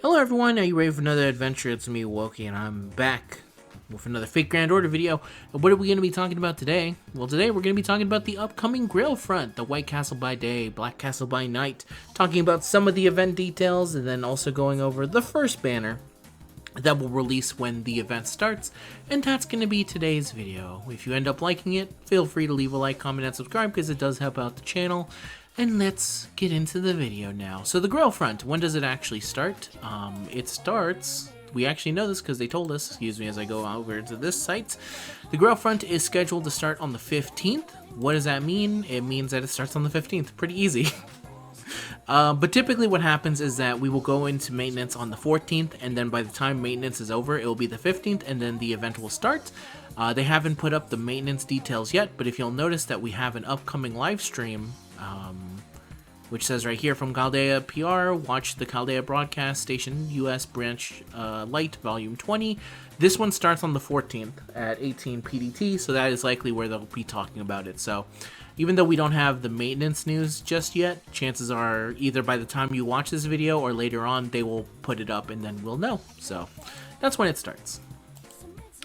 Hello everyone, are you ready for another adventure? It's me, Woki, and I'm back with another Fake Grand Order video. And what are we going to be talking about today? Well, today we're going to be talking about the upcoming Grail front, the White Castle by day, Black Castle by night, talking about some of the event details, and then also going over the first banner that will release when the event starts, and that's going to be today's video. If you end up liking it, feel free to leave a like, comment, and subscribe because it does help out the channel. And let's get into the video now. So the Grail front, when does it actually start? It starts, we actually know this because they told us, excuse me as I go over to this site. The Grail front is scheduled to start on the 15th. What does that mean? It means that it starts on the 15th. Pretty easy. But typically what happens is that we will go into maintenance on the 14th, and then by the time maintenance is over, it will be the 15th, and then the event will start. They haven't put up the maintenance details yet, but if you'll notice that we have an upcoming live stream, which says right here from Chaldea PR, watch the Chaldea Broadcast Station US Branch Light Volume 20. This one starts on the 14th at 18 PDT, so that is likely where they'll be talking about it. So even though we don't have the maintenance news just yet, chances are either by the time you watch this video or later on they will put it up and then we'll know. So that's when it starts.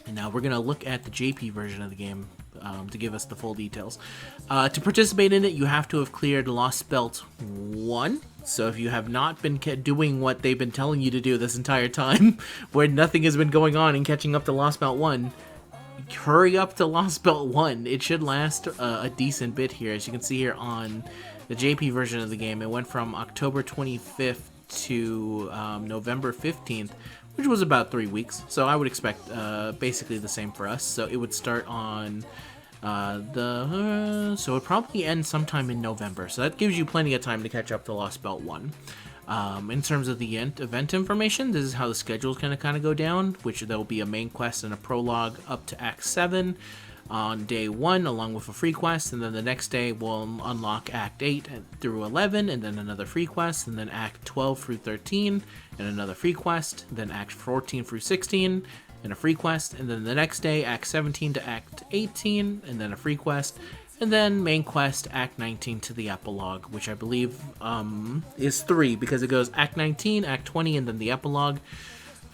And now we're going to look at the JP version of the game to give us the full details. To participate in it, you have to have cleared Lost Belt 1. So if you have not been doing what they've been telling you to do this entire time, where nothing has been going on and catching up to Lost Belt 1, hurry up to Lost Belt 1. It should last a decent bit here. As you can see here on the JP version of the game, it went from October 25th to November 15th, which was about 3 weeks. So I would expect basically the same for us. So it would start on so it would probably end sometime in November. So that gives you plenty of time to catch up to Lost Belt 1. In terms of the event information, this is how the schedule is going to kind of go down, which there will be a main quest and a prologue up to Act 7 on day 1, along with a free quest, and then the next day we'll unlock Act 8 through 11, and then another free quest, and then Act 12 through 13, and another free quest, then Act 14 through 16, and a free quest, and then the next day Act 17 to Act 18, and then a free quest, and then main quest Act 19 to the epilogue, which I believe is 3, because it goes Act 19, Act 20, and then the epilogue.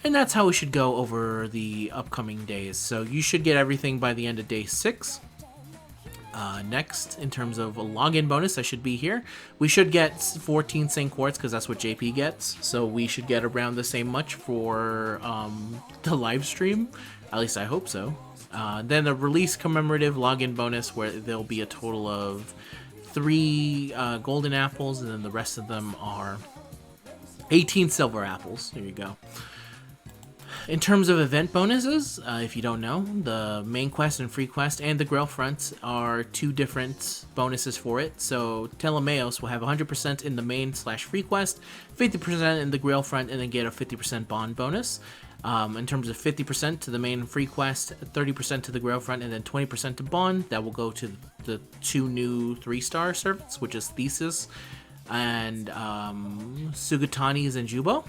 And that's how we should go over the upcoming days. So you should get everything by the end of day 6. Next, in terms of a login bonus, I should be here. We should get 14 St. Quartz because that's what JP gets. So we should get around the same much for the live stream. At least I hope so. Then a release commemorative login bonus where there'll be a total of 3 golden apples, and then the rest of them are 18 silver apples. There you go. In terms of event bonuses, if you don't know, the main quest and free quest and the Grail front are 2 different bonuses for it. So Ptolemaios will have 100% in the main / free quest, 50% in the Grail front, and then get a 50% bond bonus. In terms of 50% to the main free quest, 30% to the Grail front, and then 20% to bond, that will go to the 2 new 3-star servants, which is Thesis and Sugatani Zenjubo.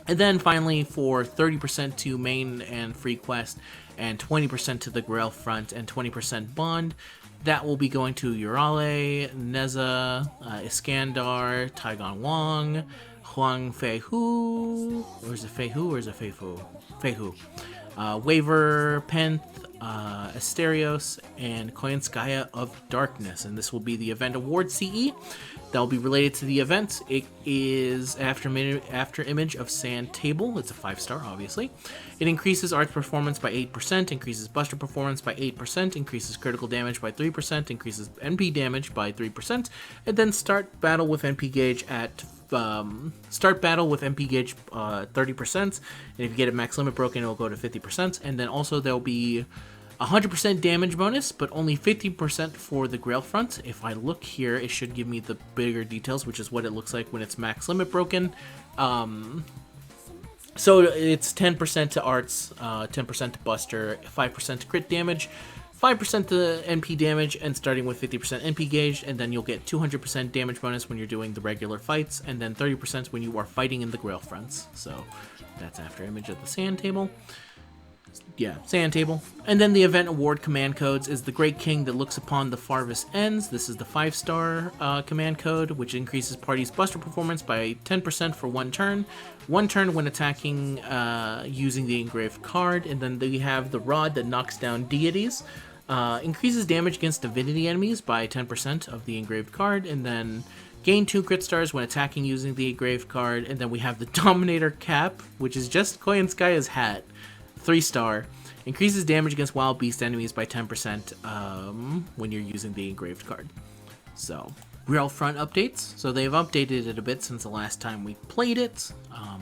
And then finally, for 30% to main and free quest, and 20% to the Grail front, and 20% bond, that will be going to Urale, Neza, Iskandar, Taigon Wang, Huang Feihu, or is it Feihu or is it Feifu? Feihu. Waver, Penth, Asterios, and Koyanskaya of Darkness. And this will be the event award CE. That will be related to the event. It is after image of Sand Table. It's a 5-star, obviously. It increases arts performance by 8%, increases buster performance by 8%, increases critical damage by 3%, increases NP damage by 3%, and then start battle with NP gauge at 30%. And if you get it max limit broken, it'll go to 50%. And then also there'll be 100% damage bonus, but only 50% for the Grail front. If I look here, it should give me the bigger details, which is what it looks like when it's max limit broken. So it's 10% to arts, 10% to buster, 5% to crit damage, 5% to NP damage, and starting with 50% NP gauge, and then you'll get 200% damage bonus when you're doing the regular fights, and then 30% when you are fighting in the Grail fronts. So that's after image of the Sand Table. Yeah, sand table. And then the event award command codes is the Great King that looks upon the farthest ends. This is the 5-star command code, which increases party's buster performance by 10% for 1 turn. 1 turn when attacking using the engraved card. And then we have the Rod that knocks down deities. Increases damage against divinity enemies by 10% of the engraved card. And then gain 2 crit stars when attacking using the engraved card. And then we have the Dominator Cap, which is just Koyanskaya's hat. 3-star. Increases damage against wild beast enemies by 10% when you're using the engraved card. So, Grail front updates. So they've updated it a bit since the last time we played it.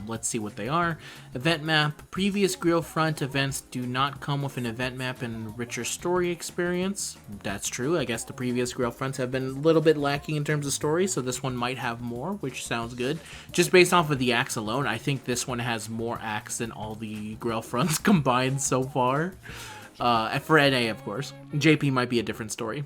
Let's see what they are. Event map. Previous Grail front events do not come with an event map and richer story experience. That's true. I guess the previous Grail fronts have been a little bit lacking in terms of story, so this one might have more, which sounds good. Just based off of the acts alone, I think this one has more acts than all the Grail fronts combined so far. For NA, of course. JP might be a different story.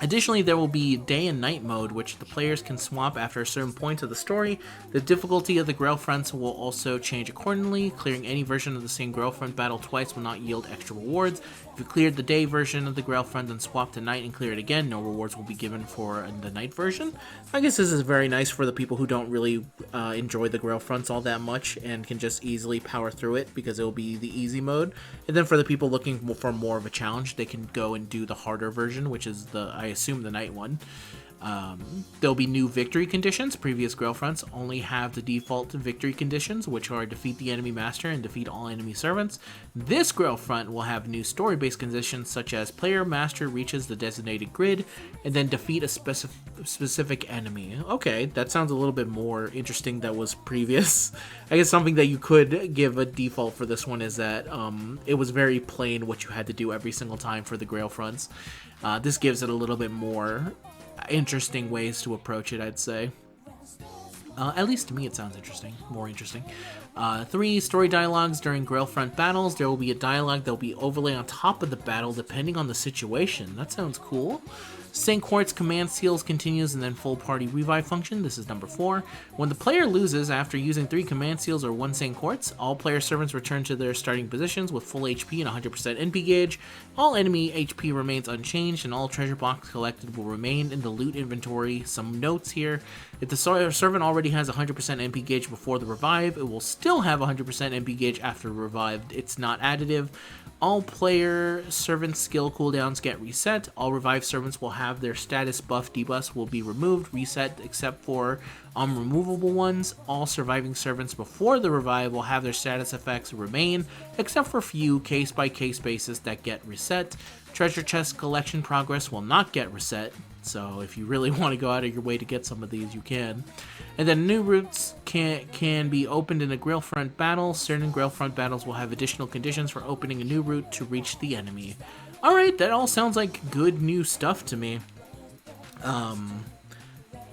Additionally, there will be day and night mode, which the players can swap after a certain point of the story. The difficulty of the Grail fronts will also change accordingly. Clearing any version of the same Grail front battle twice will not yield extra rewards. If you cleared the day version of the Grail front and swapped to night and clear it again, no rewards will be given for the night version. I guess this is very nice for the people who don't really enjoy the Grail fronts all that much and can just easily power through it because it will be the easy mode. And then for the people looking for more of a challenge, they can go and do the harder version, which is I assume the night one. There'll be new victory conditions. Previous Grail fronts only have the default victory conditions, which are defeat the enemy master and defeat all enemy servants. This Grail front will have new story-based conditions such as player master reaches the designated grid and then defeat a specific enemy. Okay, that sounds a little bit more interesting than was previous. I guess something that you could give a default for this one is that it was very plain what you had to do every single time for the Grail fronts. This gives it a little bit more interesting ways to approach it, I'd say. At least to me it sounds interesting, more interesting. 3 story dialogues during Grail front battles. There will be a dialogue that will be overlaid on top of the battle depending on the situation. That sounds cool. St. Quartz command seals continues and then full party revive function. This is number 4. When the player loses after using 3 command seals or 1 St. Quartz, all player servants return to their starting positions with full HP and 100% NP gauge. All enemy HP remains unchanged and all treasure box collected will remain in the loot inventory. Some notes here. If the servant already has 100% NP gauge before the revive, it will still have 100% NP gauge after revived. It's not additive. All player servant skill cooldowns get reset. All revived servants will have their status buff debuffs will be removed, reset except for removable ones. All surviving servants before the revive will have their status effects remain, except for a few case-by-case basis that get reset. Treasure chest collection progress will not get reset, so if you really want to go out of your way to get some of these, you can. And then new routes can be opened in a Grail front battle. Certain Grail front battles will have additional conditions for opening a new route to reach the enemy. Alright, that all sounds like good new stuff to me.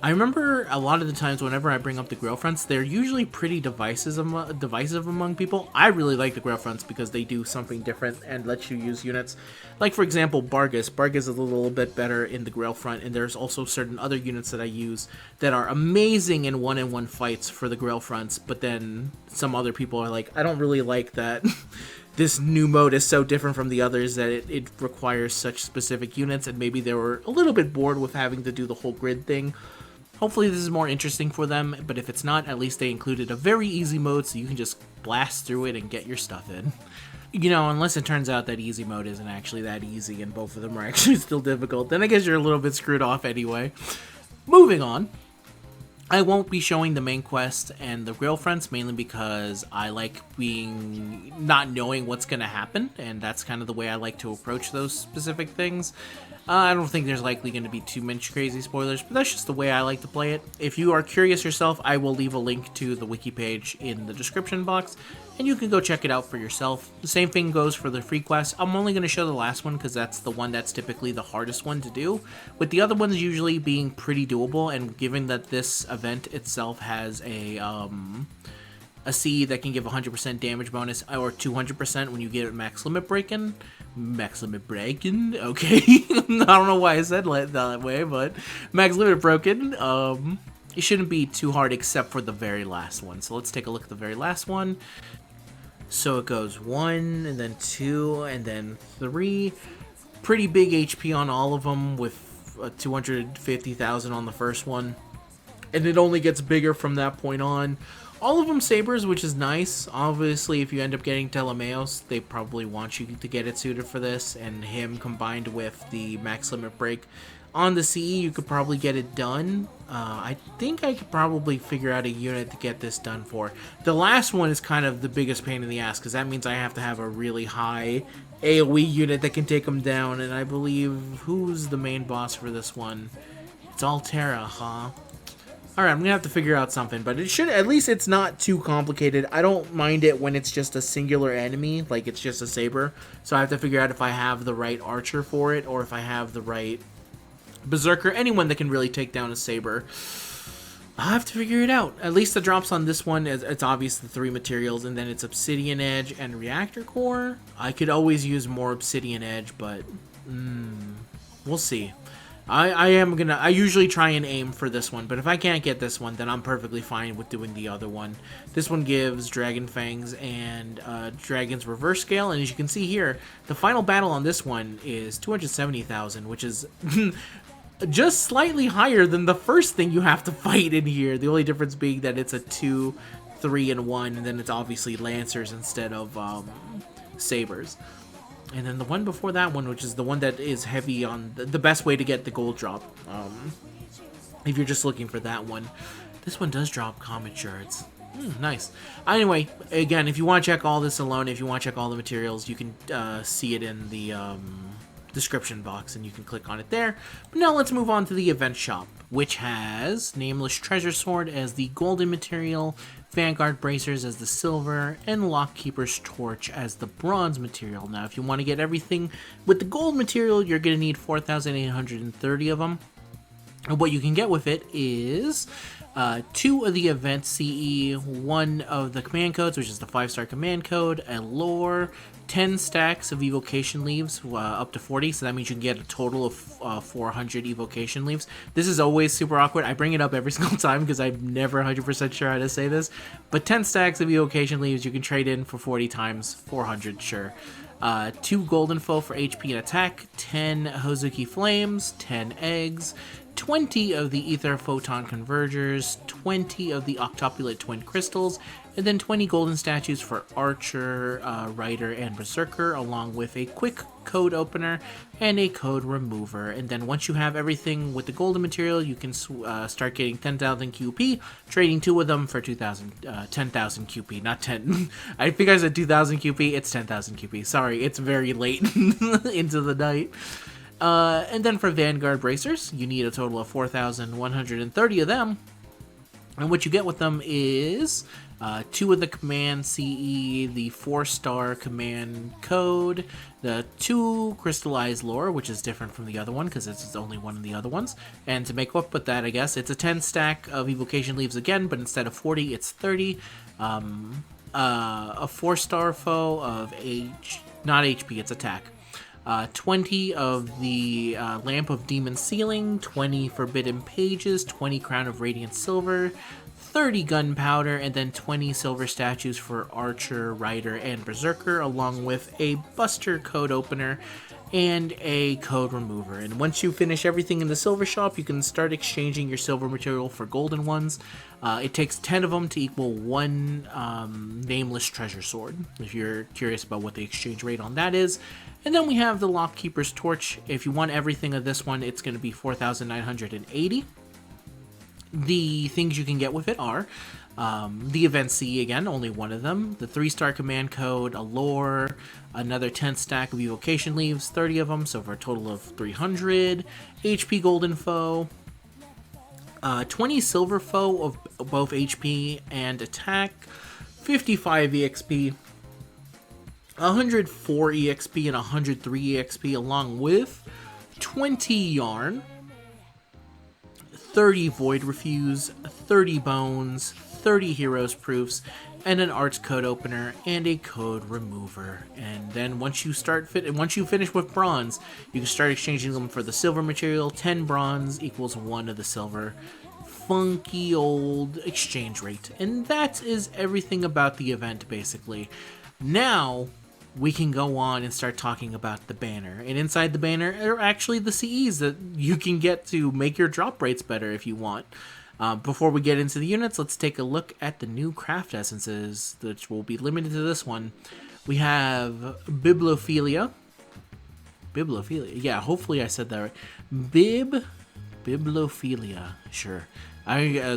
I remember a lot of the times whenever I bring up the Grail fronts, they're usually pretty divisive among people. I really like the Grail fronts because they do something different and let you use units. Like, for example, Bargus. Bargus is a little bit better in the Grail front, and there's also certain other units that I use that are amazing in one-on-one fights for the Grail fronts, but then some other people are like, I don't really like that. This new mode is so different from the others that it requires such specific units, and maybe they were a little bit bored with having to do the whole grid thing. Hopefully this is more interesting for them, but if it's not, at least they included a very easy mode so you can just blast through it and get your stuff in. You know, unless it turns out that easy mode isn't actually that easy and both of them are actually still difficult, then I guess you're a little bit screwed off anyway. Moving on. I won't be showing the main quest and the Grail fronts, mainly because I like not knowing what's going to happen, and that's kind of the way I like to approach those specific things. I don't think there's likely going to be too much crazy spoilers, but that's just the way I like to play it. If you are curious yourself, I will leave a link to the wiki page in the description box, and you can go check it out for yourself. The same thing goes for the free quest. I'm only going to show the last one because that's the one that's typically the hardest one to do, with the other ones usually being pretty doable, and given that this event itself has a C that can give 100% damage bonus, or 200% when you get max limit breaking. Max limit breaking? Okay. I don't know why I said that way, but max limit broken. It shouldn't be too hard except for the very last one. So let's take a look at the very last one. So it goes 1, and then 2, and then 3. Pretty big HP on all of them, with 250,000 on the first one. And it only gets bigger from that point on. All of them sabers, which is nice. Obviously, if you end up getting Ptolemaios, they probably want you to get it suited for this. And him combined with the max limit break on the CE, you could probably get it done. I think I could probably figure out a unit to get this done for. The last one is kind of the biggest pain in the ass, because that means I have to have a really high AoE unit that can take them down. And I believe, who's the main boss for this one? It's Altera, huh? Alright, I'm gonna have to figure out something, but it should, at least it's not too complicated. I don't mind it when it's just a singular enemy, like it's just a saber. So I have to figure out if I have the right archer for it, or if I have the right berserker, anyone that can really take down a saber. I'll have to figure it out. At least the drops on this one, it's obvious the 3 materials, and then it's obsidian edge and reactor core. I could always use more obsidian edge, but we'll see. I usually try and aim for this one, but if I can't get this one, then I'm perfectly fine with doing the other one. This one gives Dragon Fangs and Dragon's Reverse Scale, and as you can see here, the final battle on this one is 270,000, which is just slightly higher than the first thing you have to fight in here. The only difference being that it's a 2, 3, and 1, and then it's obviously Lancers instead of Sabers. And then the one before that one, which is the one that is heavy on the best way to get the gold drop. If you're just looking for that one. This one does drop comet shards. Nice. Anyway, again, if you want to check all this alone, if you want to check all the materials, you can see it in the description box, and you can click on it there. But now let's move on to the event shop, which has Nameless Treasure Sword as the golden material, Vanguard Bracers as the silver, and Lockkeeper's Torch as the bronze material. Now, if you want to get everything with the gold material, you're going to need 4,830 of them. And what you can get with it is 2 of the event CE, 1 of the command codes, which is the 5-star command code, a lore, 10 stacks of evocation leaves, up to 40, so that means you can get a total of 400 evocation leaves. This is always super awkward. I bring it up every single time because I'm never 100% sure how to say this, but 10 stacks of evocation leaves you can trade in for 40 times 400, sure. 2 golden foe for HP and attack, 10 Hozuki Flames, 10 eggs, 20 of the Ether Photon Convergers, 20 of the Octopulate Twin Crystals, and then 20 golden statues for Archer, Rider, and Berserker, along with a quick code opener and a code remover. And then once you have everything with the golden material, you can start getting 10,000 QP, trading 2 of them for 10,000 QP, not 10. I think I said 2,000 QP, it's 10,000 QP. Sorry, it's very late into the night. And then for Vanguard Bracers, you need a total of 4,130 of them. And what you get with them is 2 of the command CE, the 4-star command code, the 2 crystallized lore, which is different from the other one because it's only one of the other ones. And to make up with that, I guess, it's a 10 stack of evocation leaves again, but instead of 40, it's 30. A 4-star foe of not HP, it's attack. 20 of the Lamp of Demon Sealing, 20 Forbidden Pages, 20 Crown of Radiant Silver, 30 Gunpowder, and then 20 Silver Statues for Archer, Rider, and Berserker, along with a Buster Code Opener and a Code Remover. And once you finish everything in the Silver Shop, you can start exchanging your silver material for golden ones. It takes 10 of them to equal 1 Nameless Treasure Sword, if you're curious about what the exchange rate on that is. And then we have the Lockkeeper's Torch. If you want everything of this one, it's going to be 4,980. The things you can get with it are the Event C, again, only one of them, the 3-star command code, a lore, another 10 stack of evocation leaves, 30 of them, so for a total of 300, HP golden foe, 20 silver foe of both HP and attack, 55 EXP, 104 EXP, and 103 EXP, along with 20 yarn, 30 Void Refuse, 30 Bones, 30 Heroes Proofs, and an Arts Code Opener and a Code Remover. And then once you finish with bronze, you can start exchanging them for the silver material. 10 bronze equals 1 of the silver. Funky old exchange rate. And that is everything about the event, basically. Now, we can go on and start talking about the banner. And inside the banner are actually the CEs that you can get to make your drop rates better if you want. Before we get into the units, let's take a look at the new craft essences, which will be limited to this one. We have Bibliophilia. Bibliophilia. Yeah, hopefully I said that right. Bibliophilia. Sure.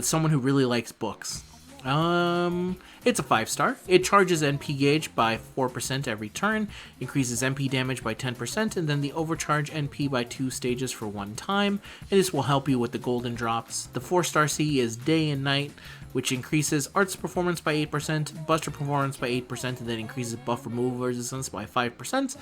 Someone who really likes books. It's a 5-star. It charges NP gauge by 4% every turn, increases MP damage by 10%, and then the overcharge NP by 2 stages for 1 time, and this will help you with the golden drops. The 4-star C is Day and Night, which increases Arts performance by 8%, Buster performance by 8%, and then increases buff removal resistance by 5%.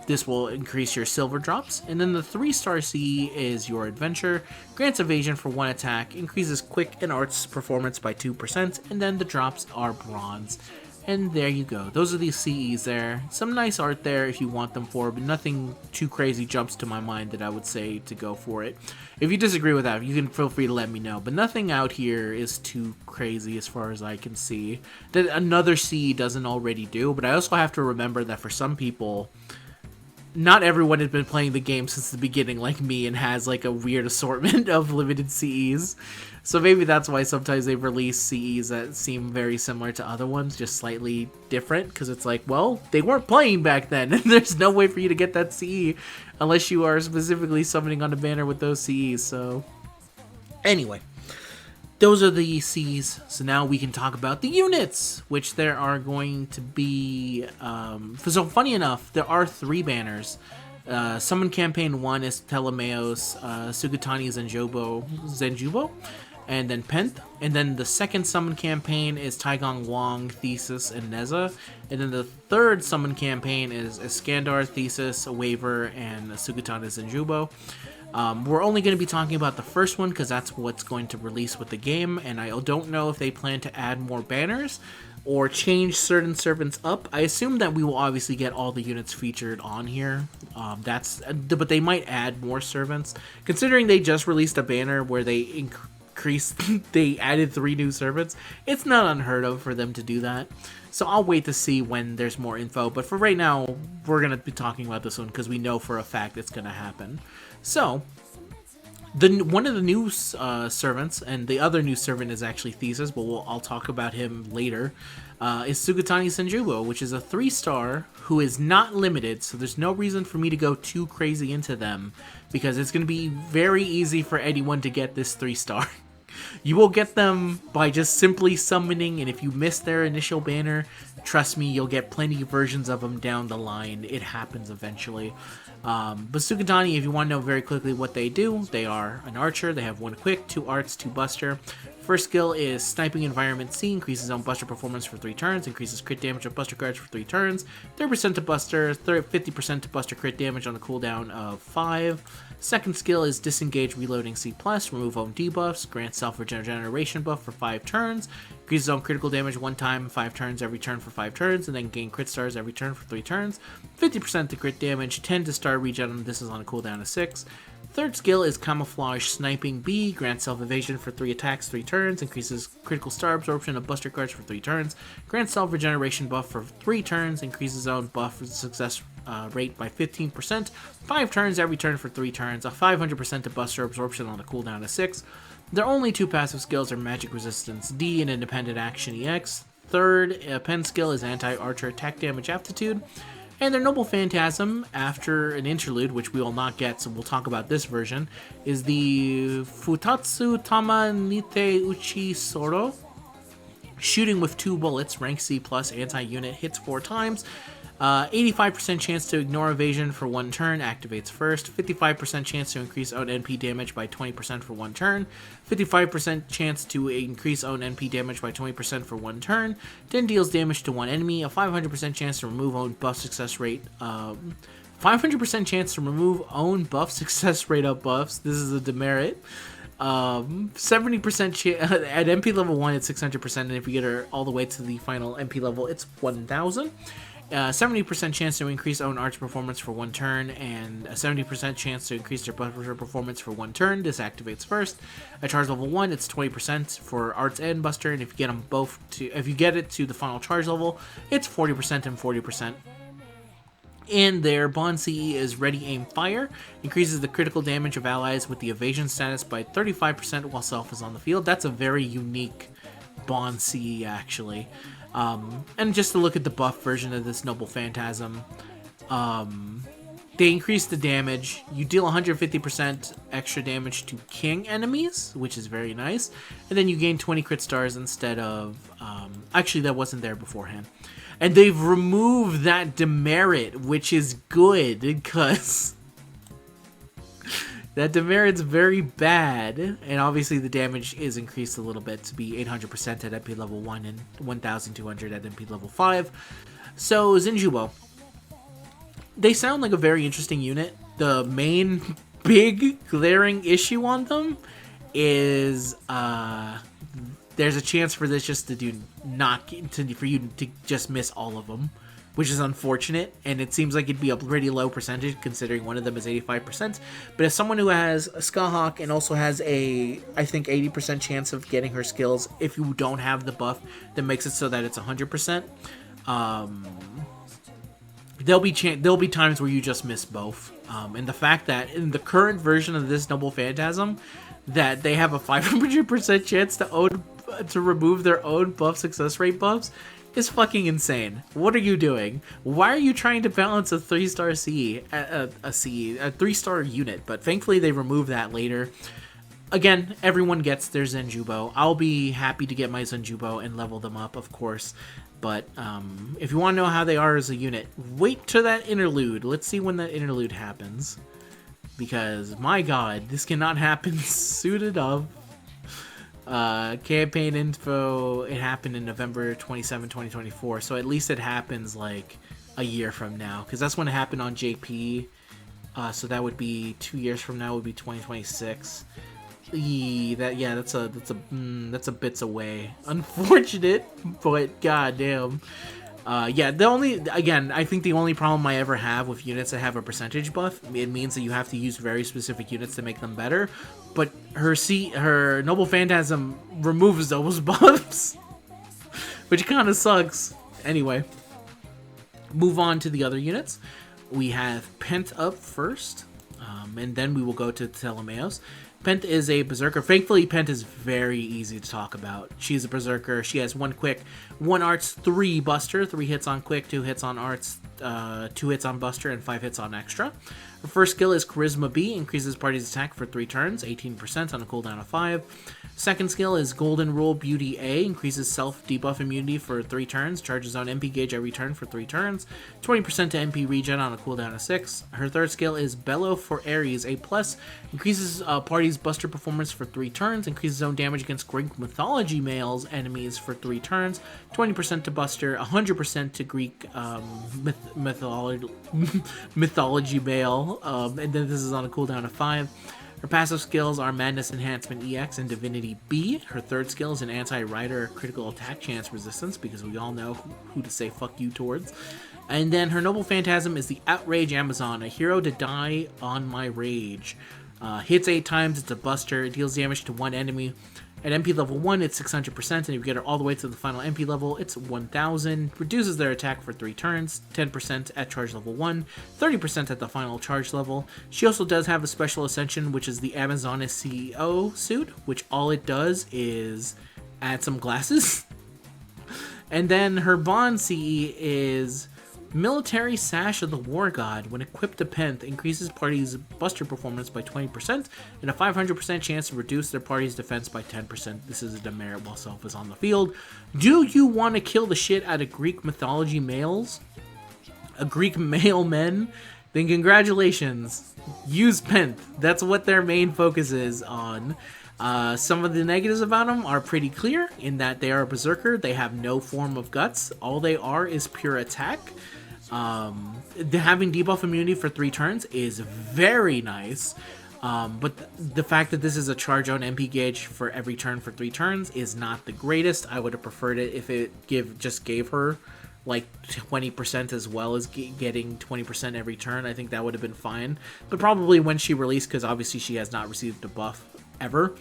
This will increase your silver drops. And then the 3-star C is your Adventure, grants evasion for 1 attack, increases quick and Arts performance by 2%, and then the drops are bronze. And there you go. Those are the CEs there. Some nice art there if you want them for, but nothing too crazy jumps to my mind that I would say to go for it. If you disagree with that, you can feel free to let me know. But nothing out here is too crazy as far as I can see that another CE doesn't already do. But I also have to remember that for some people, not everyone has been playing the game since the beginning like me and has like a weird assortment of limited CEs. So maybe that's why sometimes they release CEs that seem very similar to other ones, just slightly different, because it's like, well, they weren't playing back then, and there's no way for you to get that CE unless you are specifically summoning on a banner with those CEs. So anyway, those are the CEs. So now we can talk about the units, which there are going to be... so funny enough, there are 3 banners. Summon Campaign 1 is Ptolemaios, Sugatani, Zenjubo, and then Penth. And then the second summon campaign is Taigong Wong, Thesis, and Neza. And then the third summon campaign is Iskandar, Thesis, Waver, and Sugatani, Zenjubo. We're only going to be talking about the first one because that's what's going to release with the game, and I don't know if they plan to add more banners or change certain servants up. I assume that we will obviously get all the units featured on here. But they might add more servants, considering they just released a banner where they they added 3 new servants. It's not unheard of for them to do that. So I'll wait to see when there's more info. But for right now, we're going to be talking about this one because we know for a fact it's going to happen. So, one of the new servants, and the other new servant is actually Thesis, but I'll talk about him later, is Sugatani Zenjubo, which is a 3-star who is not limited, so there's no reason for me to go too crazy into them, because it's going to be very easy for anyone to get this 3-star. You will get them by just simply summoning, and if you miss their initial banner, trust me, you'll get plenty of versions of them down the line. It happens eventually. But Sugatani, if you want to know very quickly what they do, they are an archer. They have 1 quick, 2 arts, 2 buster. First skill is Sniping Environment C, increases on buster performance for 3 turns, increases crit damage of buster cards for 3 turns, 30% to buster, 50% to buster crit damage on the cooldown of 5. Second skill is Disengage Reloading C+, remove own debuffs, grants self-regeneration buff for 5 turns, increases on critical damage 1 time, 5 turns every turn for 5 turns, and then gain crit stars every turn for 3 turns, 50% to crit damage, 10 to star regen, this is on a cooldown of 6. Third skill is Camouflage Sniping B, grants self-evasion for 3 attacks, 3 turns, increases critical star absorption of buster cards for 3 turns, grants self-regeneration buff for 3 turns, increases own buff success rate by 15%, 5 turns every turn for 3 turns, a 500% to buster absorption on a cooldown of 6. Their only 2 passive skills are Magic Resistance D and Independent Action EX. Third, pen skill is Anti-Archer Attack Damage Aptitude. And their Noble Phantasm, after an interlude, which we will not get, so we'll talk about this version, is the Futatsu Tama Nite Uchi Soro. Shooting with 2 bullets, rank C+, anti-unit, hits 4 times. 85% chance to ignore evasion for 1 turn, activates first. 55% chance to increase own NP damage by 20% for 1 turn. 55% chance to increase own NP damage by 20% for 1 turn. Then deals damage to 1 enemy. A 500% chance to remove own buff success rate. 500% chance to remove own buff success rate of buffs. This is a demerit. 70% at MP level 1 it's 600%, and if you get her all the way to the final MP level it's 1000. 70% chance to increase own arch performance for 1 turn, and a 70% chance to increase their buster performance for 1 turn. This activates first. At charge level 1, it's 20% for arts and buster, and if you get them both if you get it to the final charge level, it's 40% and 40%. And their Bond CE is Ready Aim Fire, increases the critical damage of allies with the evasion status by 35% while self is on the field. That's a very unique Bond CE, actually. And just to look at the buff version of this Noble Phantasm, they increase the damage. You deal 150% extra damage to king enemies, which is very nice. And then you gain 20 crit stars instead of... actually, that wasn't there beforehand. And they've removed that demerit, which is good, because that demerit's very bad. And obviously the damage is increased a little bit to be 800% at MP level 1 and 1200 at MP level 5. So, Zenjubo. They sound like a very interesting unit. The main big glaring issue on them is there's a chance for this just to for you to just miss all of them, which is unfortunate, and it seems like it'd be a pretty low percentage considering one of them is 85%. But as someone who has a Skahawk and also has a, I think, 80% chance of getting her skills, if you don't have the buff that makes it so that it's 100%, there'll be times where you just miss both. And the fact that in the current version of this Noble Phantasm, that they have a 500% chance to remove their own buff success rate buffs is fucking insane. What are you doing? Why are you trying to balance a 3-star CE, a 3-star unit? But thankfully they remove that later. Again, everyone gets their Zenjubo. I'll be happy to get my Zenjubo and level them up, of course. But if you want to know how they are as a unit, wait till that interlude. Let's see when that interlude happens. Because, my god, this cannot happen soon enough. Campaign info, it happened in November 27, 2024. So at least it happens like a year from now. Because that's when it happened on JP. So that would be 2 years from now, would be 2026. That's a bits away. Unfortunate, but goddamn. I think the only problem I ever have with units that have a percentage buff, it means that you have to use very specific units to make them better. But her Noble Phantasm removes those buffs, which kind of sucks. Anyway, move on to the other units. We have Pent up first, and then we will go to Ptolemaios. Pent is a berserker. Thankfully, Pent is very easy to talk about. She's a berserker. She has 1 quick, 1 arts, 3 buster, 3 hits on quick, 2 hits on arts, 2 hits on buster, and 5 hits on extra. Her first skill is Charisma B, increases party's attack for 3 turns, 18% on a cooldown of 5. Second skill is Golden Rule Beauty A, increases self debuff immunity for 3 turns, charges on MP gauge every turn for 3 turns, 20% to MP regen on a cooldown of 6. Her third skill is Bellow for Ares A+, increases party's buster performance for 3 turns, increases own damage against Greek mythology males enemies for 3 turns, 20% to buster, 100% to Greek mythology male, and then this is on a cooldown of 5. Her passive skills are Madness Enhancement EX and Divinity B. Her third skill is an anti-rider critical attack chance resistance, because we all know who to say fuck you towards. And then her Noble Phantasm is the Outrage Amazon, a hero to die on my rage. Hits 8 times, it's a buster, it deals damage to 1 enemy. At MP level 1, it's 600%, and if you get her all the way to the final MP level, it's 1000. Reduces their attack for 3 turns, 10% at charge level 1, 30% at the final charge level. She also does have a special ascension, which is the Amazoness CEO suit, which all it does is add some glasses. And then her Bond CE is Military Sash of the War God. When equipped to Penth, increases party's buster performance by 20% and a 500% chance to reduce their party's defense by 10%. This is a demerit while self is on the field. Do you want to kill the shit out of Greek mythology males? Greek male men? Then congratulations. Use Penth. That's what their main focus is on. Some of the negatives about them are pretty clear in that they are a berserker. They have no form of guts. All they are is pure attack. Having debuff immunity for 3 turns is very nice. But the fact that this is a charge on MP gauge for every turn for 3 turns is not the greatest. I would have preferred it if it just gave her like 20% as well as getting 20% every turn, I think that would have been fine. But probably when she released, because obviously she has not received a buff ever,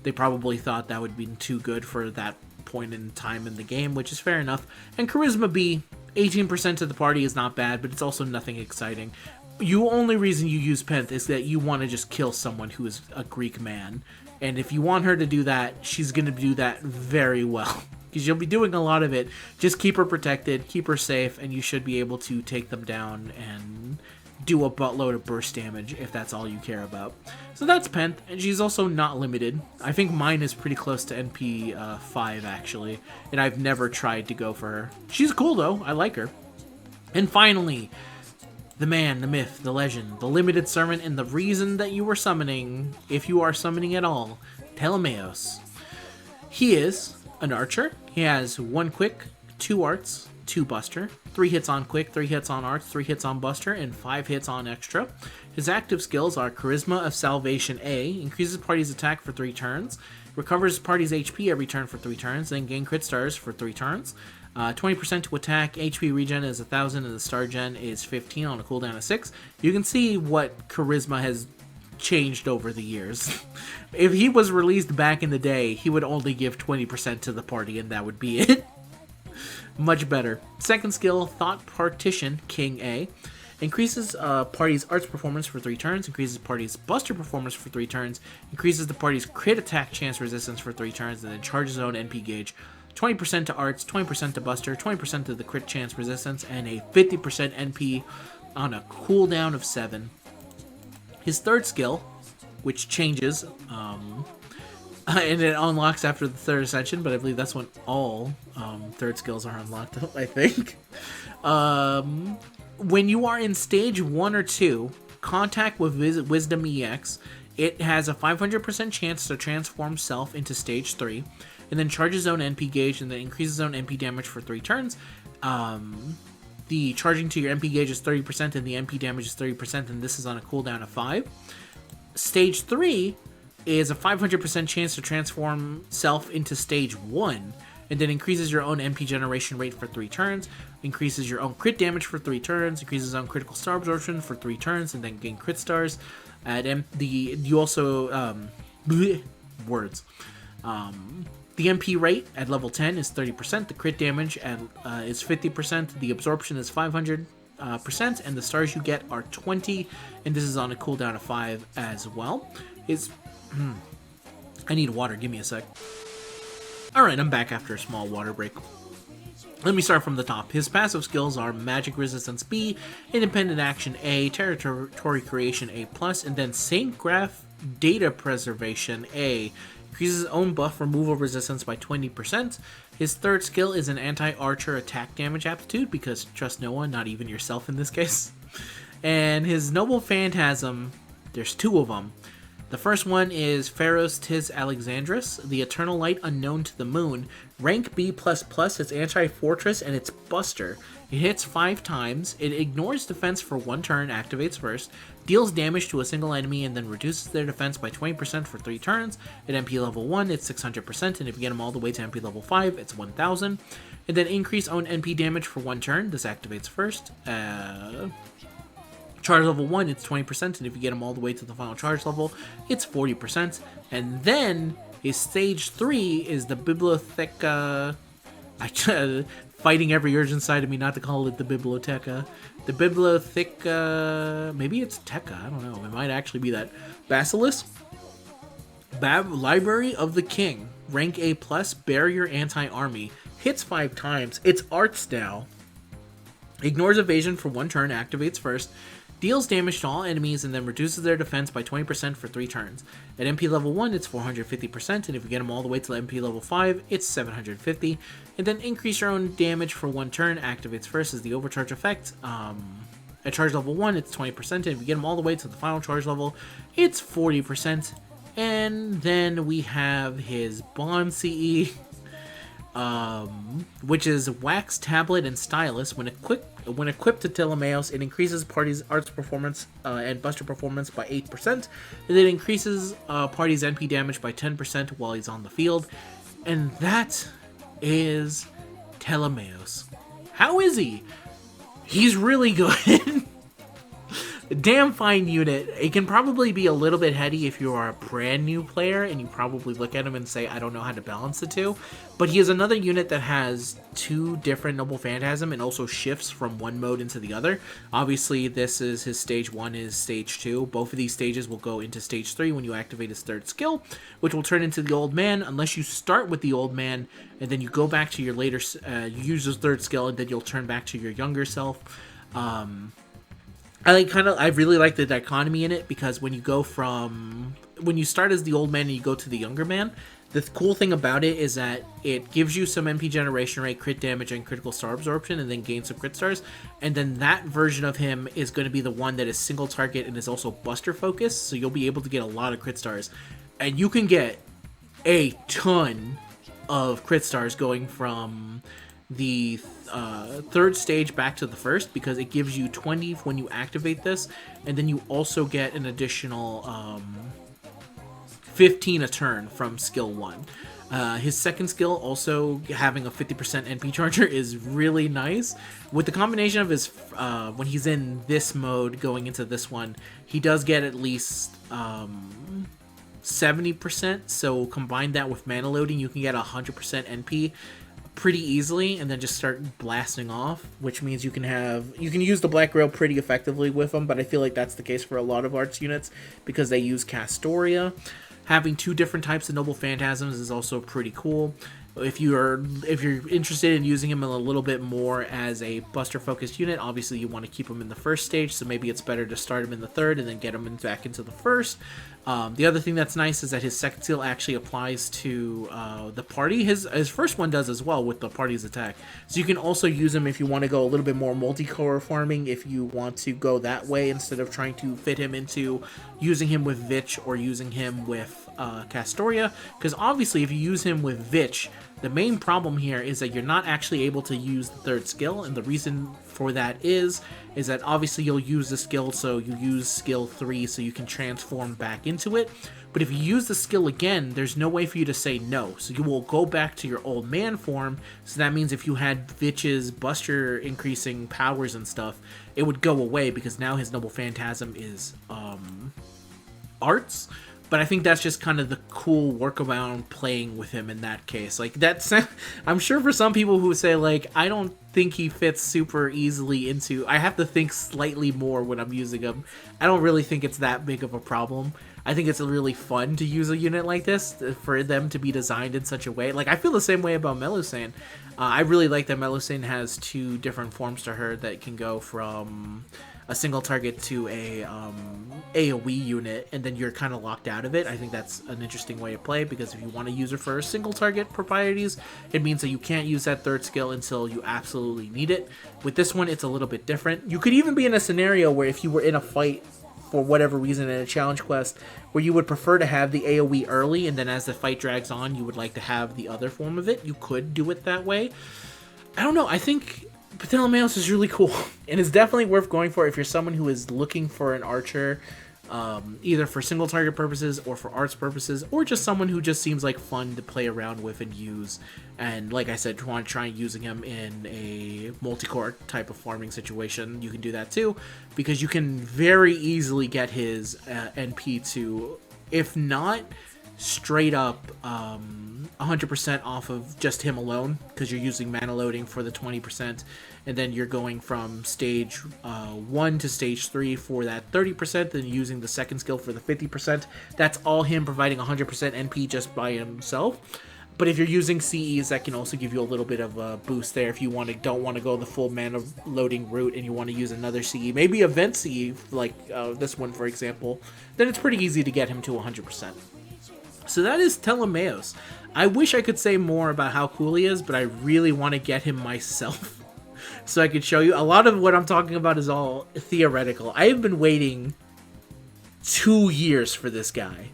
they probably thought that would be too good for that point in time in the game, which is fair enough. And Charisma B, 18% of the party is not bad, but it's also nothing exciting. Only reason you use Penth is that you want to just kill someone who is a Greek man. And if you want her to do that, she's going to do that very well. Because you'll be doing a lot of it. Just keep her protected, keep her safe, and you should be able to take them down and do a buttload of burst damage if that's all you care about. So that's Penth, and she's also not limited. I think mine is pretty close to NP 5 actually, and I've never tried to go for her. She's cool though, I like her. And finally, the man, the myth, the legend, the limited servant, and the reason that you were summoning, if you are summoning at all, Ptolemaios. He is an archer. He has 1 quick, 2 arts, 2 buster, 3 hits on quick, 3 hits on arts, 3 hits on buster, and 5 hits on extra. His active skills are Charisma of Salvation A, increases party's attack for 3 turns, recovers party's HP every turn for 3 turns, then gain crit stars for 3 turns. 20% to attack, HP regen is 1000, and the star gen is 15 on a cooldown of 6. You can see what Charisma has changed over the years. If he was released back in the day, he would only give 20% to the party, and that would be it. Much better. Second skill, Thought Partition, King A. Increases party's arts performance for 3 turns, increases party's buster performance for 3 turns, increases the party's crit attack chance resistance for 3 turns, and then charges his own NP gauge. 20% to arts, 20% to buster, 20% to the crit chance resistance, and a 50% NP on a cooldown of 7. His third skill, which changes, and it unlocks after the 3rd ascension, but I believe that's when all third skills are unlocked, I think. When you are in stage 1 or 2, contact with Wisdom EX, it has a 500% chance to transform self into stage 3, and then charges his own NP gauge, and then increases his own NP damage for 3 turns. The charging to your NP gauge is 30%, and the NP damage is 30%, and this is on a cooldown of 5. Stage 3 is a 500% chance to transform self into stage 1, and then increases your own NP generation rate for 3 turns, increases your own crit damage for 3 turns, increases own critical star absorption for 3 turns, and then gain crit stars. You also words. The MP rate at level 10 is 30%, the crit damage is 50%, the absorption is 500%, and the stars you get are 20, and this is on a cooldown of 5 as well. I need water, give me a sec. Alright, I'm back after a small water break. Let me start from the top. His passive skills are Magic Resistance B, Independent Action A, Territory Creation A+, and then Saint Graph Data Preservation A. Increases his own buff removal resistance by 20%. His third skill is an anti-archer attack damage aptitude, because trust no one, not even yourself in this case. And his Noble Phantasm, there's 2 of them. The first one is Pharos Tis Alexandris, the Eternal Light Unknown to the Moon. Rank B++, it's Anti-Fortress, and it's Buster. It hits 5 times, it ignores defense for 1 turn, activates first, deals damage to a single enemy, and then reduces their defense by 20% for 3 turns. At MP level 1, it's 600%, and if you get them all the way to MP level 5, it's 1000. And then increase own NP damage for 1 turn, this activates first. Charge level 1, it's 20%, and if you get them all the way to the final charge level, it's 40%. And then his stage 3 is the Bibliotheca. Fighting every urge inside of me not to call it the Biblioteca. The Bibliotheca. Maybe it's Teca, I don't know. It might actually be that. Basilisk. Library of the King. Rank A+, Barrier Anti-Army. Hits 5 times. It's arts now. Ignores evasion for 1 turn, activates first. Deals damage to all enemies and then reduces their defense by 20% for 3 turns. At MP level 1, it's 450%, and if you get them all the way to MP level 5, it's 750. And then increase your own damage for 1 turn, activates first as the overcharge effect. At charge level 1, it's 20%, and if you get them all the way to the final charge level, it's 40%. And then we have his Bond CE, which is Wax Tablet and Stylus. When equipped to Ptolemaios, it increases party's arts performance and buster performance by 8%, and it increases party's NP damage by 10% while he's on the field. And that is Ptolemaios. How is he? He's really good. Damn fine unit. It can probably be a little bit heady if you are a brand new player and you probably look at him and say, I don't know how to balance the two. But he is another unit that has 2 different Noble Phantasm and also shifts from one mode into the other. Obviously, this is his stage 1 is stage 2. Both of these stages will go into stage 3 when you activate his 3rd skill, which will turn into the Old Man, unless you start with the Old Man and then you go back to your later, you use his 3rd skill and then you'll turn back to your younger self. I really like the dichotomy in it, because when you go from, when you start as the old man and you go to the younger man, the cool thing about it is that it gives you some MP generation rate, crit damage, and critical star absorption, and then gains some crit stars. And then that version of him is going to be the one that is single target and is also buster focused, so you'll be able to get a lot of crit stars. And you can get a ton of crit stars going from the 3rd stage back to the 1st, because it gives you 20 when you activate this, and then you also get an additional 15 a turn from skill 1. His 2nd skill, also having a 50% NP charger, is really nice. With the combination of his, when he's in this mode going into this one, he does get at least 70%, so combine that with mana loading, you can get 100% NP pretty easily, and then just start blasting off, which means you can use the Black Grail pretty effectively with them. But I feel like that's the case for a lot of arts units, because they use Castoria. Having 2 different types of Noble Phantasms is also pretty cool. If you're interested in using him a little bit more as a buster focused unit, obviously you want to keep him in the 1st stage, so maybe it's better to start him in the 3rd and then get him back into the 1st. The other thing that's nice is that his 2nd skill actually applies to the party. His 1st one does as well with the party's attack. So you can also use him if you want to go a little bit more multi-core farming, if you want to go that way instead of trying to fit him into using him with Vich or using him with Castoria. Because obviously if you use him with Vich, the main problem here is that you're not actually able to use the 3rd skill, and the reason for that is that obviously you'll use the skill, so you use skill 3 so you can transform back into it. But if you use the skill again, there's no way for you to say no, so you will go back to your old man form. So that means if you had Vich's buster increasing powers and stuff, it would go away, because now his Noble Phantasm is arts. But I think that's just kind of the cool workaround playing with him in that case. Like, that's, I'm sure for some people who say, like, I don't think he fits super easily into, I have to think slightly more when I'm using him. I don't really think it's that big of a problem. I think it's really fun to use a unit like this, for them to be designed in such a way. Like, I feel the same way about Melusine. I really like that Melusine has 2 different forms to her that can go from a single target to a AoE unit, and then you're kind of locked out of it. I think that's an interesting way to play, because if you want to use her for single target proprieties, it means that you can't use that 3rd skill until you absolutely need it. With this one, it's a little bit different. You could even be in a scenario where if you were in a fight for whatever reason in a challenge quest, where you would prefer to have the AoE early, and then as the fight drags on, you would like to have the other form of it. You could do it that way. I don't know, I think Ptolemaios is really cool, and it's definitely worth going for if you're someone who is looking for an archer, either for single target purposes or for arts purposes, or just someone who just seems like fun to play around with and use. And like I said, want to try using him in a multi-core type of farming situation, you can do that too, because you can very easily get his NP to, if not straight up 100% off of just him alone, because you're using mana loading for the 20%, and then you're going from stage 1 to stage 3 for that 30%, then using the 2nd skill for the 50%. That's all him providing 100% NP just by himself. But if you're using CEs, that can also give you a little bit of a boost there if you don't want to go the full mana loading route and you want to use another CE, maybe a vent CE like this one for example, then it's pretty easy to get him to 100%. So that is Ptolemaios. I wish I could say more about how cool he is, but I really want to get him myself so I could show you. A lot of what I'm talking about is all theoretical. I have been waiting 2 years for this guy.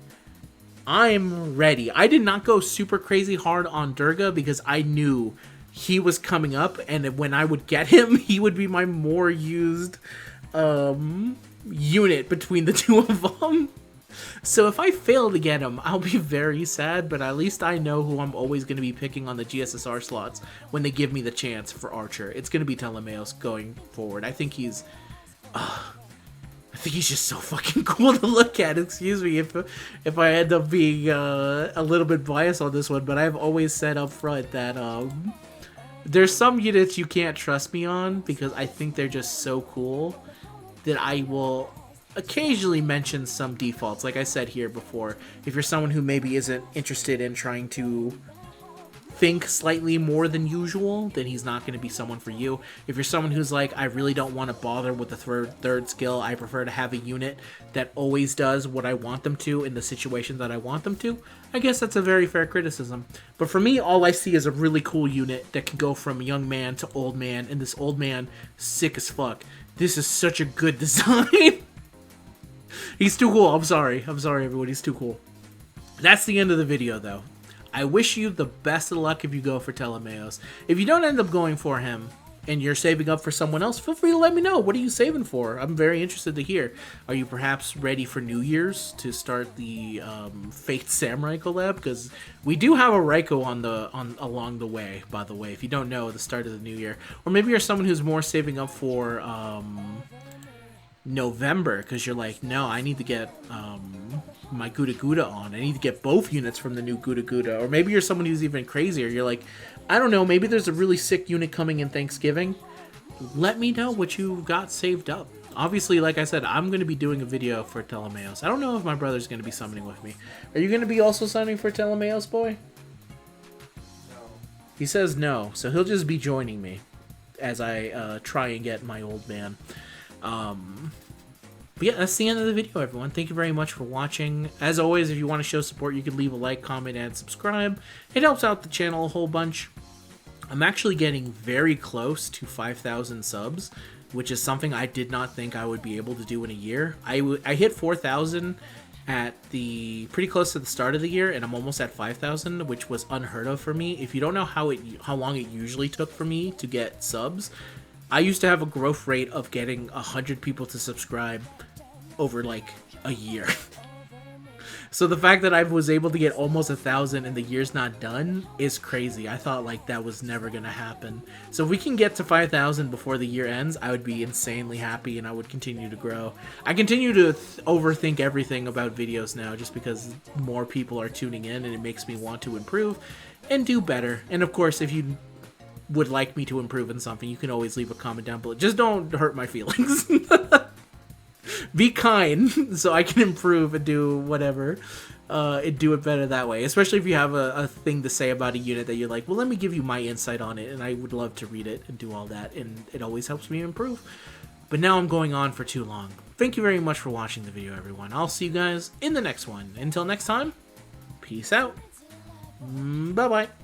I'm ready. I did not go super crazy hard on Durga because I knew he was coming up, and when I would get him, he would be my more used unit between the 2 of them. So if I fail to get him, I'll be very sad, but at least I know who I'm always going to be picking on the GSSR slots when they give me the chance for Archer. It's going to be Ptolemaios going forward. I think he's just so fucking cool to look at. Excuse me if I end up being a little bit biased on this one, but I've always said up front that there's some units you can't trust me on because I think they're just so cool that I will occasionally mention some defaults. Like I said here before, if you're someone who maybe isn't interested in trying to think slightly more than usual, then he's not going to be someone for you. If you're someone who's like, I really don't want to bother with the third skill, I prefer to have a unit that always does what I want them to in the situation that I want them to, I guess that's a very fair criticism. But for me, all I see is a really cool unit that can go from young man to old man, and this old man, sick as fuck. This is such a good design. He's too cool. I'm sorry everyone, he's too cool. That's the end of the video though. I wish you the best of luck if you go for Ptolemaios. If you don't end up going for him and you're saving up for someone else, feel free to let me know. What are you saving for? I'm very interested to hear. Are you perhaps ready for New Year's to start the Faith Samurai collab? Because we do have a Raiko along the way, by the way, if you don't know, the start of the new year. Or maybe you're someone who's more saving up for November, because you're like, no, I need to get my Gouda Gouda on. I need to get both units from the new Gouda Gouda. Or maybe you're someone who's even crazier. You're like, I don't know, maybe there's a really sick unit coming in Thanksgiving. Let me know what you got saved up. Obviously, like I said, I'm going to be doing a video for Ptolemaios. I don't know if my brother's going to be summoning with me. Are you going to be also summoning for Ptolemaios, boy? No. He says no, so he'll just be joining me as I try and get my old man. But yeah, that's the end of the video, everyone. Thank you very much for watching. As always, if you want to show support, you can leave a like, comment, and subscribe. It helps out the channel a whole bunch. I'm actually getting very close to 5,000 subs, which is something I did not think I would be able to do in a year. I hit 4,000 at pretty close to the start of the year, and I'm almost at 5,000, which was unheard of for me. If you don't know how long it usually took for me to get subs, I used to have a growth rate of getting 100 people to subscribe over like a year. So the fact that I was able to get almost 1,000 and the year's not done is crazy. I thought like that was never gonna happen. So if we can get to 5,000 before the year ends, I would be insanely happy and I would continue to grow. I continue to overthink everything about videos now just because more people are tuning in and it makes me want to improve and do better. And of course, if you would like me to improve in something, you can always leave a comment down below. Just don't hurt my feelings. Be kind so I can improve and do whatever and do it better that way, especially if you have a thing to say about a unit that you're like, well, let me give you my insight on it, and I would love to read it and do all that, and it always helps me improve. But now I'm going on for too long. Thank you very much for watching the video, everyone. I'll see you guys in the next one. Until next time, peace out. Bye bye.